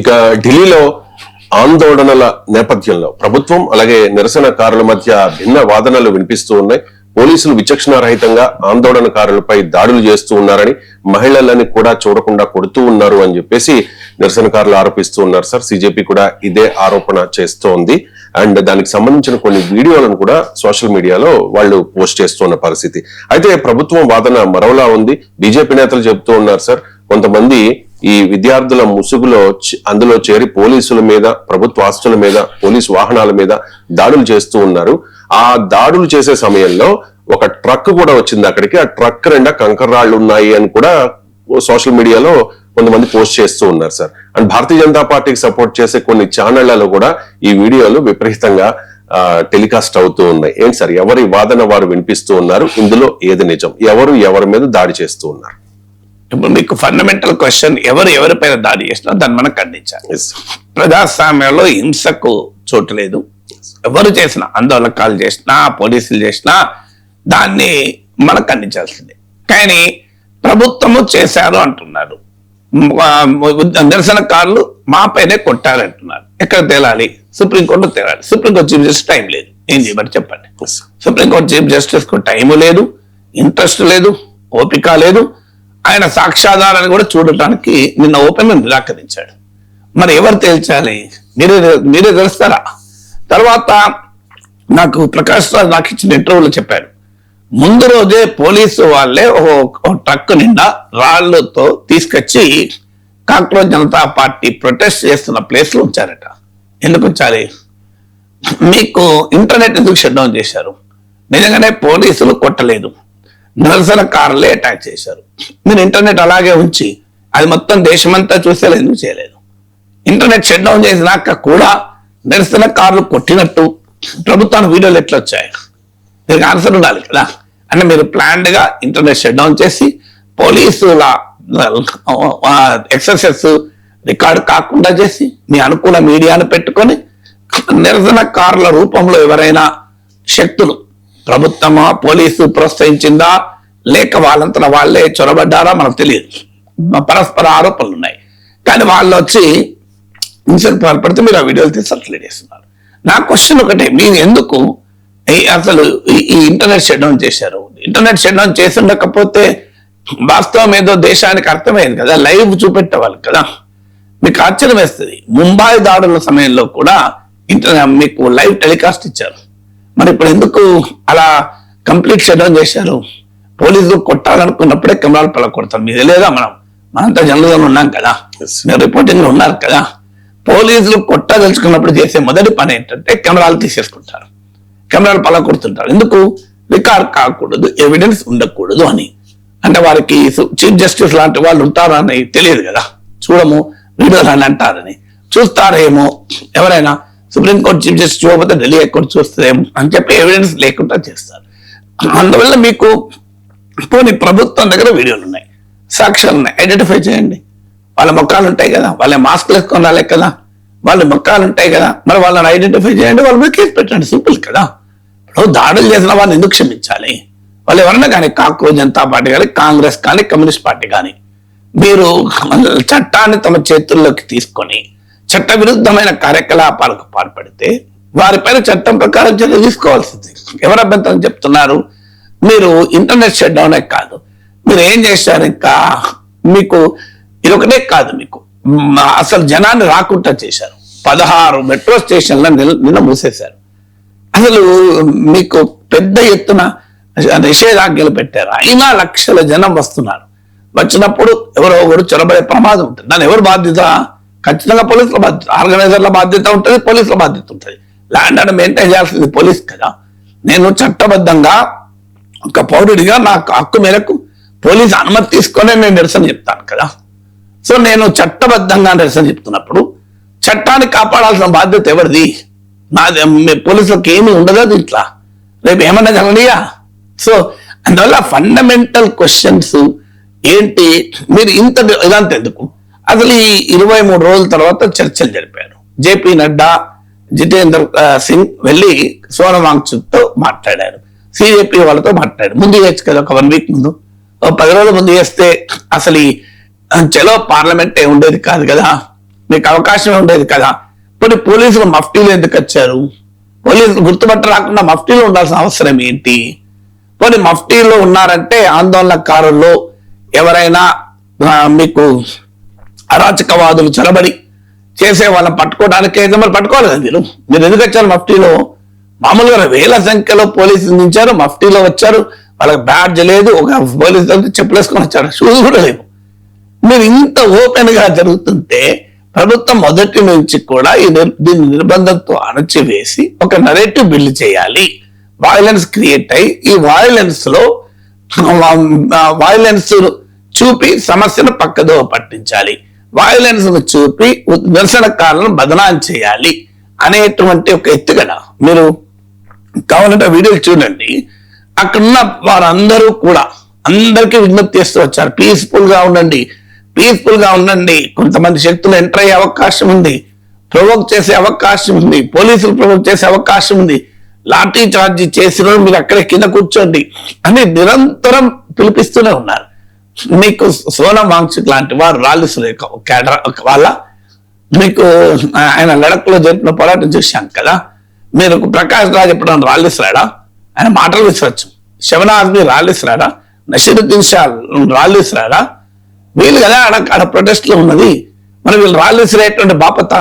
ఇక ఢిల్లీలో ఆందోళనల నేపథ్యంలో ప్రభుత్వం అలాగే నిరసనకారుల మధ్య భిన్న వాదనలు వినిపిస్తూ ఉన్నాయి. పోలీసులు విచక్షణారహితంగా ఆందోళనకారులపై దాడులు చేస్తూ ఉన్నారని, మహిళలని కూడా చూడకుండా కొడుతూ ఉన్నారు అని చెప్పేసి నిరసనకారులు ఆరోపిస్తూ ఉన్నారు. సార్, సిజేపీ కూడా ఇదే ఆరోపణ చేస్తోంది. అండ్ దానికి సంబంధించిన కొన్ని వీడియోలను కూడా సోషల్ మీడియాలో వాళ్ళు పోస్ట్ చేస్తున్న పరిస్థితి. అయితే ప్రభుత్వం వాదన మరోలా ఉంది. బీజేపీ నేతలు చెబుతూ ఉన్నారు సార్, కొంతమంది ఈ విద్యార్థుల ముసుగులో అందులో చేరి పోలీసుల మీద, ప్రభుత్వ ఆస్తుల మీద, పోలీసు వాహనాల మీద దాడులు చేస్తూ ఉన్నారు. ఆ దాడులు చేసే సమయంలో ఒక ట్రక్ కూడా వచ్చింది అక్కడికి. ఆ ట్రక్ నిండా కంకర రాళ్లు ఉన్నాయి అని కూడా సోషల్ మీడియాలో కొంతమంది పోస్ట్ చేస్తూ ఉన్నారు సార్. అండ్ భారతీయ జనతా పార్టీకి సపోర్ట్ చేసే కొన్ని ఛానళ్లలో కూడా ఈ వీడియోలు విపరీతంగా టెలికాస్ట్ అవుతూ ఉన్నాయి. ఏంటి సార్, ఎవరి వాదన వారు వినిపిస్తూ ఉన్నారు? ఇందులో ఏది నిజం? ఎవరి మీద దాడి చేస్తూ ఉన్నారు? ఇప్పుడు మీకు ఫండమెంటల్ క్వశ్చన్, ఎవరిపైన దాడి చేసినా దాన్ని మనం ఖండించాలి. ప్రజాస్వామ్యంలో హింసకు చోటు లేదు. ఎవరు చేసినా, ఆందోళనకాలు చేసినా, పోలీసులు చేసినా దాన్ని మనం ఖండించాల్సిందే. కానీ ప్రభుత్వము చేశారు అంటున్నారు, నిరసనకారులు మాపైనే కొట్టారంటున్నారు. ఎక్కడ తేలాలి? సుప్రీంకోర్టులో తేలాలి. సుప్రీంకోర్టు చీఫ్ జస్టిస్ టైం లేదు, ఏం చేయబట్టి చెప్పండి. సుప్రీంకోర్టు చీఫ్ జస్టిస్ కు టైము లేదు, ఇంట్రెస్ట్ లేదు, ఓపిక లేదు. ఆయన సాక్ష్యాధారాన్ని కూడా చూడటానికి నిన్న ఓపెన్ నిరాకరించాడు. మరి ఎవరు తేల్చాలి? మీరే తెలుస్తారా? తర్వాత నాకు ప్రకాష్ రాజ్ నాకు ఇచ్చిన ఇంటర్వ్యూలో చెప్పారు, ముందు రోజే పోలీసు వాళ్ళే ఒక ట్రక్ నిండా రాళ్లతో తీసుకొచ్చి కాక్రోచ్ జనతా పార్టీ ప్రొటెస్ట్ చేస్తున్న ప్లేస్ లో ఉంచారట. ఎందుకు ఉంచాలి? మీకు ఇంటర్నెట్ ఎందుకు షట్ డౌన్ చేశారు? నిజంగానే పోలీసులు కొట్టలేదు, నిరసనకారులే అటాక్ చేశారు. మీరు ఇంటర్నెట్ అలాగే ఉంచి అది మొత్తం దేశమంతా చూసేలా ఎందుకు చేయలేదు? ఇంటర్నెట్ షట్ డౌన్ చేసినాక కూడా నిరసనకారులు కొట్టినట్టు ప్రభుత్వానికి వీడియోలు ఎట్లా వచ్చాయి? దీనికి ఆన్సర్ ఉండాలి కదా. అంటే మీరు ప్లాన్డ్ గా ఇంటర్నెట్ షట్ డౌన్ చేసి పోలీసుల ఎక్సర్సైజ్ రికార్డు కాకుండా చేసి మీ అనుకూల మీడియాను పెట్టుకొని నిరసనకారుల రూపంలో ఎవరైనా శక్తులు, ప్రభుత్వమా పోలీసు ప్రోత్సహించిందా లేక వాళ్ళంతా వాళ్ళే చొరబడ్డారా మనకు తెలియదు. పరస్పర ఆరోపణలు ఉన్నాయి. కానీ వాళ్ళు వచ్చి హింసకు పాల్పడితే మీరు ఆ వీడియోలు తీసి సర్క్యులేట్ చేస్తున్నారు. నా క్వశ్చన్ ఒకటే, మీరు ఎందుకు అసలు ఈ ఇంటర్నెట్ షట్ డౌన్ చేశారు? ఇంటర్నెట్ షట్ డౌన్ చేసి ఉండకపోతే వాస్తవం ఏదో దేశానికి అర్థమైంది కదా, లైవ్ చూపెట్టేవాళ్ళు కదా. మీకు ఆశ్చర్యం వేస్తుంది, ముంబై దాడుల సమయంలో కూడా మీకు లైవ్ టెలికాస్ట్ ఇచ్చారు. మరి ఇప్పుడు ఎందుకు అలా కంప్లీట్ షట్ డౌన్ చేశారు? పోలీసులు కొట్టాలనుకున్నప్పుడే కెమెరాలు పలకొడతారు. మీకు తెలియదా? మనంతా జనరల్గా ఉన్నాం కదా, మీరు రిపోర్టింగ్ లో ఉన్నారు కదా. పోలీసులు కొట్టదలుచుకున్నప్పుడు చేసే మొదటి పని ఏంటంటే కెమెరాలు తీసేసుకుంటారు, కెమెరాలు పలకొడుతుంటారు. ఎందుకు? రికార్డ్ కాకూడదు, ఎవిడెన్స్ ఉండకూడదు అని. అంటే వారికి చీఫ్ జస్టిస్ లాంటి వాళ్ళు ఉంటారని తెలియదు కదా, చూడము వీడియోలు అని అంటారని. చూస్తారేమో ఎవరైనా, సుప్రీంకోర్టు చీఫ్ జస్టిస్ చూడకపోతే ఢిల్లీ హైకోర్టు చూస్తుందేమో అని చెప్పి ఎవిడెన్స్ లేకుండా చేస్తారు. అందువల్ల మీకు పోనీ ప్రభుత్వం దగ్గర వీడియోలు ఉన్నాయి, సాక్ష్యాలు ఉన్నాయి, ఐడెంటిఫై చేయండి. వాళ్ళ మొక్కలు ఉంటాయి కదా, వాళ్ళ మాస్క్లు వేసుకొని రాలే కదా, వాళ్ళ మొక్కలు ఉంటాయి కదా, మరి వాళ్ళని ఐడెంటిఫై చేయండి, వాళ్ళ మీద కేసు పెట్టండి, సింపుల్ కదా. ఇప్పుడు దాడులు చేసిన వాళ్ళని ఎందుకు క్షమించాలి? వాళ్ళు ఎవరన్నా కానీ, కాక్రోచ్ జనతా పార్టీ కానీ, కాంగ్రెస్ కానీ, కమ్యూనిస్ట్ పార్టీ కానీ, మీరు చట్టాన్ని తమ చేతుల్లోకి తీసుకొని చట్ట విరుద్ధమైన కార్యకలాపాలకు పాల్పడితే వారిపైన చట్టం ప్రకారం చర్య తీసుకోవాల్సింది. ఎవరు అభ్యంతరం చెప్తున్నారు? మీరు ఇంటర్నెట్ షట్ డౌనే కాదు, మీరు ఏం చేశారు? ఇంకా మీకు ఇది ఒకటే కాదు, మీకు అసలు జనాన్ని రాకుండా చేశారు. 16 మెట్రో స్టేషన్ల నిన్న మూసేశారు. అసలు మీకు పెద్ద ఎత్తున నిషేధాజ్ఞలు పెట్టారు. అయినా లక్షల జనం వస్తున్నారు. వచ్చినప్పుడు ఎవరో ఒకరు చొరబడే ప్రమాదం ఉంటుంది. దాన్ని ఎవరు బాధ్యత? ఖచ్చితంగా పోలీసుల బాధ్యత, ఆర్గనైజర్ల బాధ్యత ఉంటుంది, పోలీసుల బాధ్యత ఉంటుంది. ల్యాండ్ అని మెయింటైన్ చేయాల్సింది పోలీస్ కదా. నేను చట్టబద్ధంగా ఒక పౌరుడిగా నాకు హక్కు మేరకు పోలీసు అనుమతి తీసుకొని నేను నిరసన చెప్తాను కదా. సో నేను చట్టబద్ధంగా నిరసన చెప్తున్నప్పుడు చట్టాన్ని కాపాడాల్సిన బాధ్యత ఎవరిది? నాది. పోలీసులకు ఏమీ ఉండదా దీంట్లో? రేపు ఏమన్నా జరగనియా? సో అందువల్ల ఫండమెంటల్ క్వశ్చన్స్ ఏంటి? మీరు ఇదంతా ఎందుకు? అసలు ఈ 23 రోజుల తర్వాత చర్చలు జరిపారు. జేపీ నడ్డా, జితేంద్ర సింగ్ వెళ్ళి సోనం వాంగ్చుక్తో మాట్లాడారు, సిజేపీ వాళ్ళతో మాట్లాడారు. ముందు చేయొచ్చు కదా, ఒక 1 వీక్ ముందు, 10 రోజుల ముందు చేస్తే అసలు చలో పార్లమెంట్ ఉండేది కాదు కదా. మీకు అవకాశం ఉండేది కదా. ఇప్పుడు పోలీసులు మఫ్టీలు ఎందుకు వచ్చారు? పోలీసులు గుర్తుపట్ట రాకుండా మఫ్టీలో ఉండాల్సిన అవసరం ఏంటి? పోనీ మఫ్టీలో ఉన్నారంటే ఆందోళనకారుల్లో ఎవరైనా మీకు అరాచకవాదులు చొరబడి చేసే వాళ్ళని పట్టుకోవడానికి అయితే మరి పట్టుకోవాలి కదా మీరు ఎందుకు వచ్చారు మఫ్టీలో? మామూలుగా వేల సంఖ్యలో పోలీసులు దించారు, మఫ్టీలో వచ్చారు, వాళ్ళకి బ్యాడ్జ్ లేదు, ఒక పోలీసు చెప్పులు వేసుకొని వచ్చారు, షూస్ కూడా లేవు. మీరు ఇంత ఓపెన్ గా జరుగుతుంటే ప్రభుత్వం మొదటి నుంచి కూడా దీని నిర్బంధంతో అణచివేసి ఒక నరేటివ్ బిల్డ్ చేయాలి. వైలెన్స్ క్రియేట్ అయ్యి ఈ వైలెన్స్ చూపి సమస్యను పక్కదో పట్టించాలి, వైలెన్స్ ను చూపి నిరసనకారులను బదనాం చేయాలి అనేటువంటి ఒక ఎత్తుగడ. మీరు కావాలంటే వీడియోలు చూడండి. అక్కడున్న వారందరూ కూడా అందరికీ విజ్ఞప్తి చేస్తూ వచ్చారు, పీస్ఫుల్ గా ఉండండి. కొంతమంది శక్తులు ఎంటర్ అయ్యే అవకాశం ఉంది, ప్రొవోక్ చేసే అవకాశం ఉంది, పోలీసులు ప్రొవోక్ చేసే అవకాశం ఉంది, లాఠీ చార్జీ చేసిన మీరు అక్కడే కింద కూర్చోండి అని నిరంతరం పిలిపిస్తూనే ఉన్నారు. మీకు సోనం వాంగ్చుక్ లాంటి వారు వాళ్ళ మీకు ఆయన లడక్ లో జరిపిన పోరాటం చూశాం కదా. మీరు ప్రకాష్ రాజ్ ఎప్పుడైనా రాళ్ళిస్తాడా? ఆయన మాటలు విసరచ్చు. శవనాజ్మి రాళ్ళిస్తాడా? నషీరుద్దీన్ షా రాళ్ళిస్తాడా? వీళ్ళు కదా ఆడ ప్రొటెస్ట్ లో ఉన్నది. మరి వీళ్ళు రాళ్ళిసిరేటువంటి బాపత.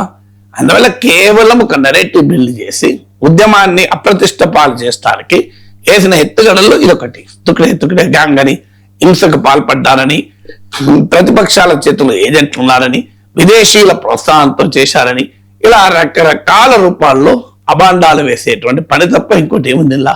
అందువల్ల కేవలం ఒక నెరేటివ్ బిల్డ్ చేసి ఉద్యమాన్ని అప్రతిష్ట పాలు చేస్తానికి వేసిన ఎత్తుగడల్లో ఇదొకటి. తుకిడే గ్యాంగ్ అని, హింసకు పాల్పడ్డారని, ప్రతిపక్షాల చేతుల్లో ఏజెంట్లు ఉన్నారని, విదేశీయుల ప్రోత్సాహంతో చేశారని, ఇలా రకరకాల రూపాల్లో అబాండాలు వేసేటువంటి పని తప్ప ఇంకోటి ఏముంది ఇలా?